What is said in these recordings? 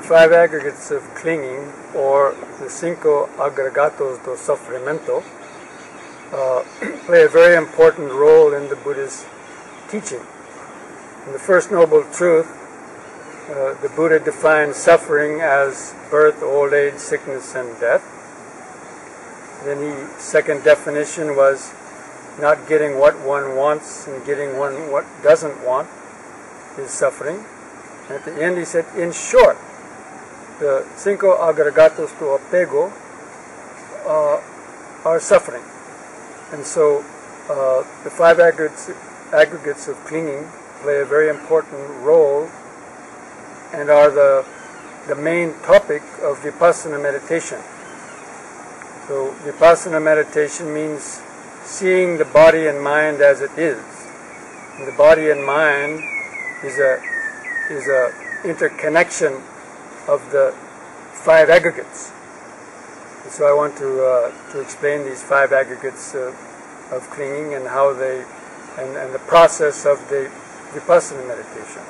five aggregates of clinging, or the cinco agregados do sofrimento, play a very important role in the Buddha's teaching. In the First Noble Truth, the Buddha defined suffering as birth, old age, sickness, and death. Then the second definition was not getting what one wants and getting one what doesn't want is suffering. And at the end he said, in short, the cinco agregados to apego are suffering. And so the five aggregates of clinging play a very important role and are the main topic of vipassana meditation. So vipassana meditation means seeing the body and mind as it is. And the body and mind is a interconnection of the five aggregates. And so I want to explain these five aggregates of clinging and how they and the process of the vipassana meditation.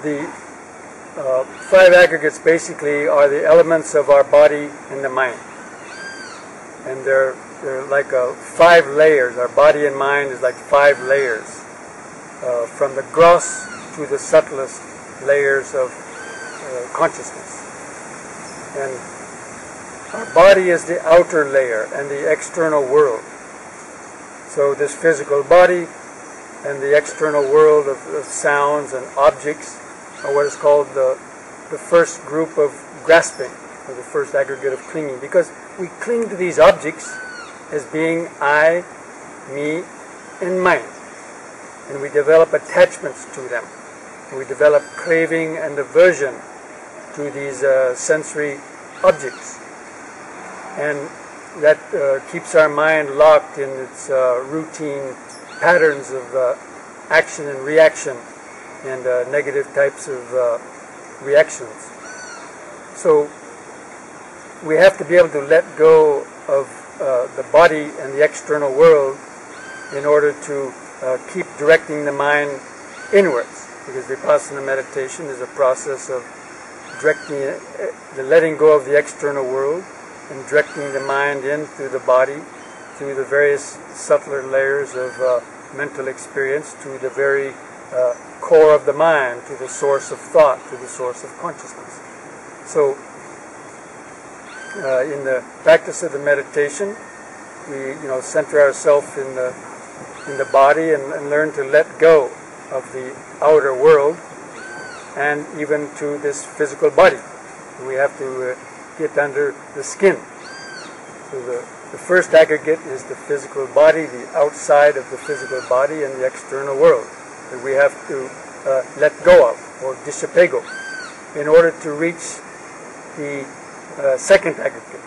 The five aggregates basically are the elements of our body and the mind. And they're like five layers. Our body and mind is like five layers, from the gross to the subtlest layers of consciousness. And our body is the outer layer and the external world. So this physical body and the external world of sounds and objects are what is called the first group of grasping, or the first aggregate of clinging, because we cling to these objects as being I, me, and mine. And we develop attachments to them. We develop craving and aversion to these sensory objects. And that keeps our mind locked in its routine patterns of action and reaction and negative types of reactions. So we have to be able to let go of the body and the external world in order to keep directing the mind inwards, because vipassana meditation is a process of directing the letting go of the external world and directing the mind in through the body, through the various subtler layers of mental experience, to the very core of the mind, to the source of thought, to the source of consciousness. So in the practice of the meditation, we center ourselves in the body and learn to let go of the outer world and even to this physical body. We have to get under the skin. So the first aggregate is the physical body, the outside of the physical body and the external world that we have to let go of, or disapego, in order to reach the second aggregate.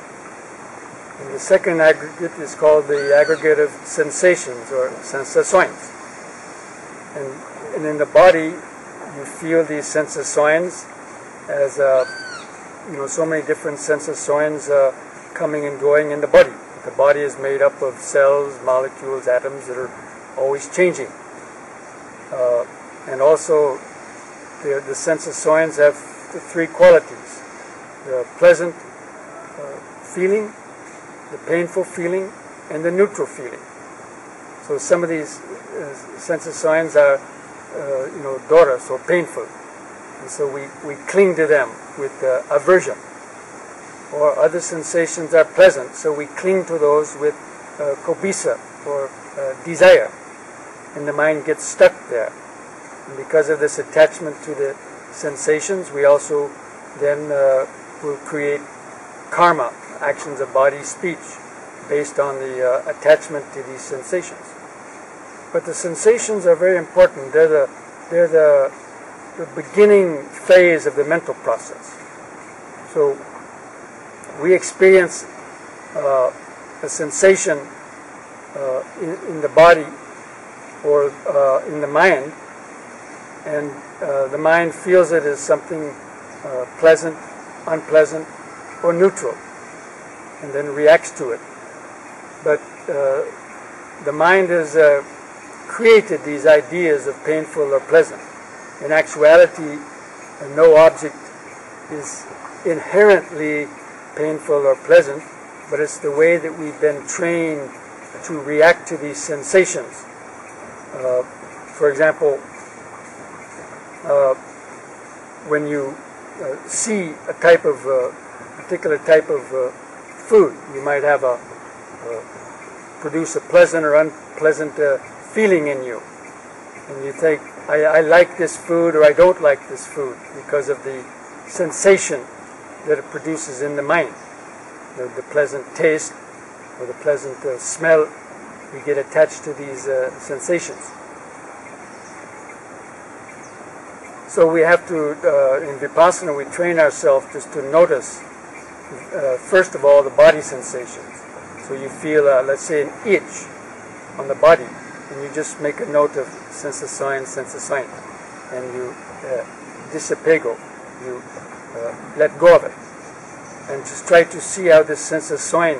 And the second aggregate is called the aggregate of sensations, or sensações. And in the body, you feel these sensações as so many different sensações coming and going in the body. The body is made up of cells, molecules, atoms that are always changing. And also, the sensações have the three qualities: the pleasant feeling, the painful feeling, and the neutral feeling. So some of these sensações are, doras, or painful, and so we cling to them with aversion. Or other sensations are pleasant, so we cling to those with kobisa, or desire, and the mind gets stuck there. And because of this attachment to the sensations, we also then will create karma, actions of body, speech, based on the attachment to these sensations. But the sensations are very important. They're the beginning phase of the mental process. So we experience a sensation in the body or in the mind, and the mind feels it as something pleasant, unpleasant, or neutral, and then reacts to it. But the mind has created these ideas of painful or pleasant. In actuality, and no object is inherently painful or pleasant, but it's the way that we've been trained to react to these sensations. For example, when you see a type of particular type of food, you might have produce a pleasant or unpleasant feeling in you, and you think, I like this food or I don't like this food because of the sensation that it produces in the mind. The pleasant taste or the pleasant smell, we get attached to these sensations. So we have to, in Vipassana, we train ourselves just to notice, first of all, the body sensations. So you feel, let's say, an itch on the body, and you just make a note of sense of sign, and you disapego, you let go of it, and just try to see how this sense of sign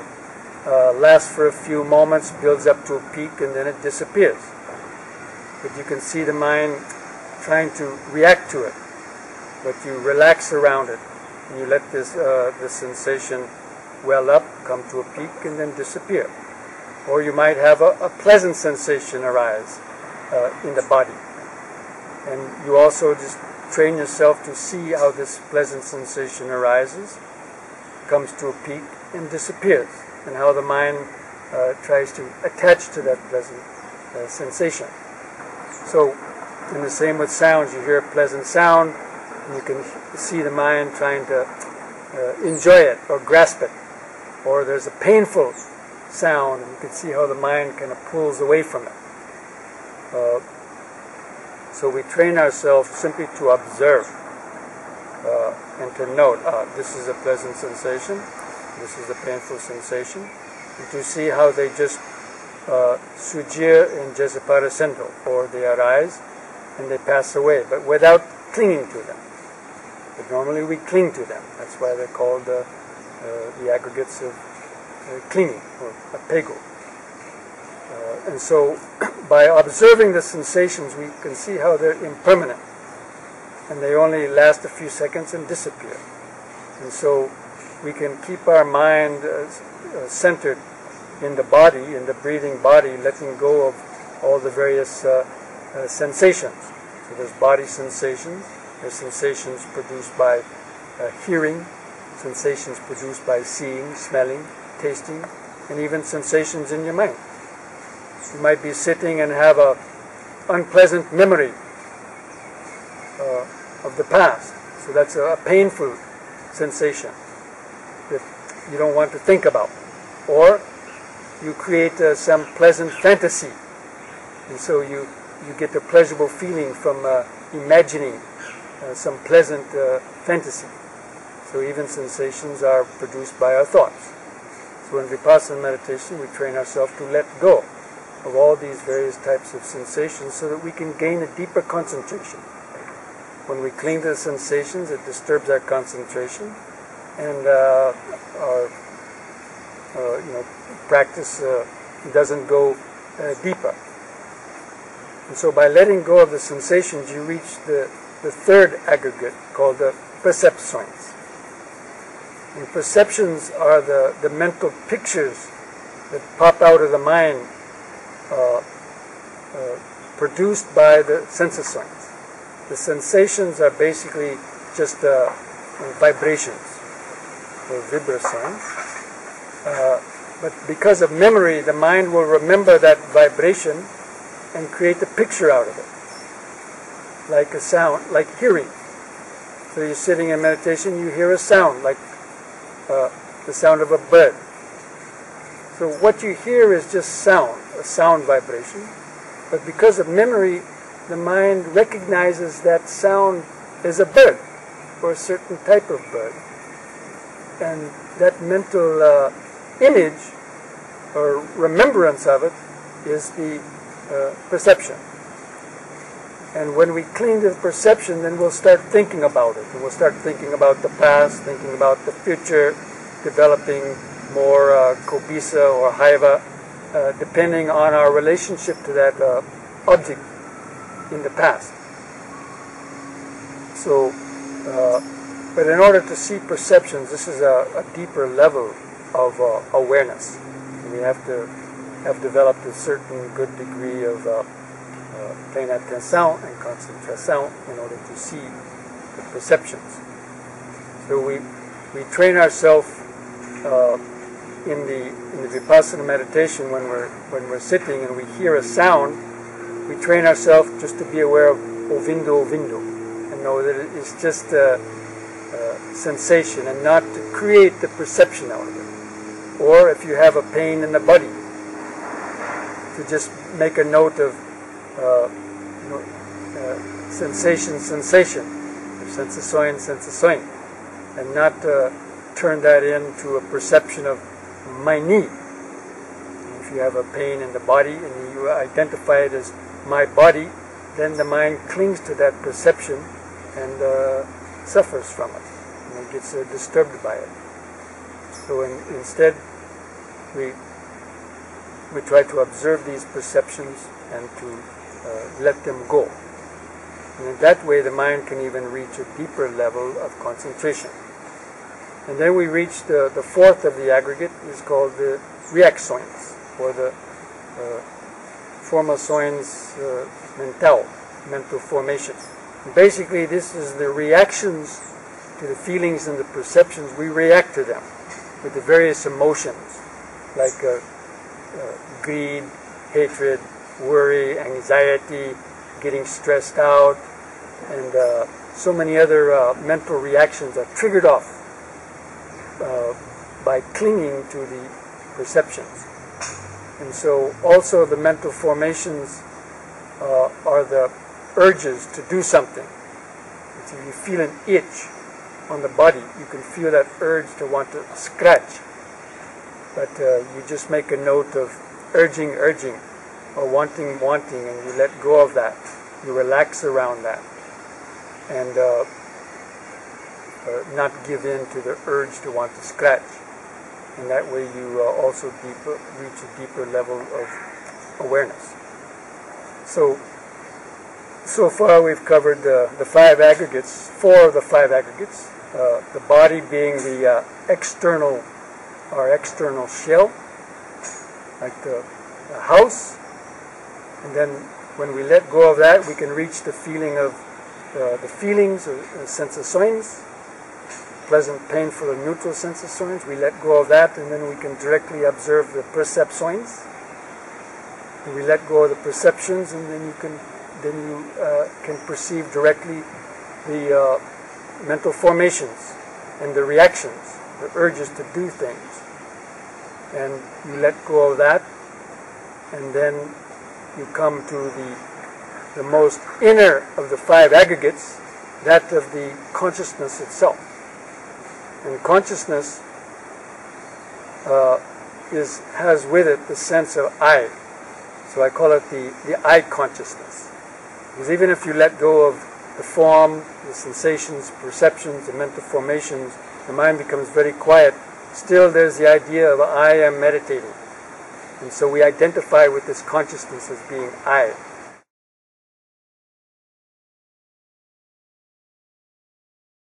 lasts for a few moments, builds up to a peak, and then it disappears. But you can see the mind trying to react to it, but you relax around it, and you let this sensation well up, come to a peak, and then disappear. Or you might have a pleasant sensation arise in the body, and you also just train yourself to see how this pleasant sensation arises, comes to a peak, and disappears, and how the mind tries to attach to that pleasant sensation. So, in the same with sounds, you hear a pleasant sound, and you can see the mind trying to enjoy it or grasp it. Or there's a painful sound, and you can see how the mind kind of pulls away from it. So we train ourselves simply to observe and to note, this is a pleasant sensation, this is a painful sensation, and to see how they just sujir and desaparecendo, or they arise and they pass away, but without clinging to them. But normally we cling to them. That's why they're called the aggregates of clinging, or apego. And so by observing the sensations, we can see how they're impermanent, and they only last a few seconds and disappear. And so we can keep our mind centered in the body, in the breathing body, letting go of all the various sensations. So there's body sensations, there's sensations produced by hearing, sensations produced by seeing, smelling, tasting, and even sensations in your mind. You might be sitting and have an unpleasant memory of the past. So that's a painful sensation that you don't want to think about. Or you create some pleasant fantasy, and so you get a pleasurable feeling from imagining some pleasant fantasy. So even sensations are produced by our thoughts. So in Vipassana meditation, we train ourselves to let go of all these various types of sensations so that we can gain a deeper concentration. When we cling to the sensations, it disturbs our concentration, and our practice doesn't go deeper. And so by letting go of the sensations, you reach the third aggregate, called the percepções. And perceptions are the mental pictures that pop out of the mind, produced by the sensações. The sensations are basically just vibrations, or vibrações. But because of memory, the mind will remember that vibration and create a picture out of it, like a sound, like hearing. So you're sitting in meditation, you hear a sound, like the sound of a bird. So what you hear is just sound, a sound vibration. But because of memory, the mind recognizes that sound as a bird, or a certain type of bird. And that mental image, or remembrance of it, is the perception. And when we cling to the perception, then we'll start thinking about it. And we'll start thinking about the past, thinking about the future, developing more kobisa or haiva, depending on our relationship to that object in the past. So But in order to see perceptions, this is a deeper level of awareness. We have to have developed a certain good degree of pleine attention and concentration in order to see the perceptions. So we train ourselves in the Vipassana meditation when we're sitting and we hear a sound. We train ourselves just to be aware of ovindo, and know that it's just a sensation and not to create the perception out of it. Or if you have a pain in the body, to just make a note of sensation, sensações, and not turn that into a perception of my knee. If you have a pain in the body and you identify it as my body, then the mind clings to that perception and suffers from it, and gets disturbed by it. So instead, we try to observe these perceptions and to let them go. And in that way, the mind can even reach a deeper level of concentration. And then we reach the fourth of the aggregate, is called the reacções, or the formações mental formation. And basically, this is the reactions to the feelings and the perceptions. We react to them with the various emotions, like greed, hatred, worry, anxiety, getting stressed out, and so many other mental reactions are triggered off by clinging to the perceptions. And so also the mental formations are the urges to do something. So if you feel an itch on the body, you can feel that urge to want to scratch. But you just make a note of urging, or wanting, and you let go of that. You relax around that, and not give in to the urge to want to scratch. And that way you also reach a deeper level of awareness. So far we've covered the five aggregates, four of the five aggregates, the body being the our external shell, like the house. And then when we let go of that, we can reach the feeling of the feelings, or sensações, pleasant, painful, and neutral sensações. We let go of that, and then we can directly observe the percepções. And we let go of the perceptions, and then you can perceive directly the mental formations and the reactions, the urges to do things. And you let go of that, and then you come to the most inner of the five aggregates, that of the consciousness itself. And consciousness has with it the sense of I. So I call it the I consciousness. Because even if you let go of the form, the sensations, perceptions, the mental formations, the mind becomes very quiet. Still there's the idea of I am meditating. And so we identify with this consciousness as being I.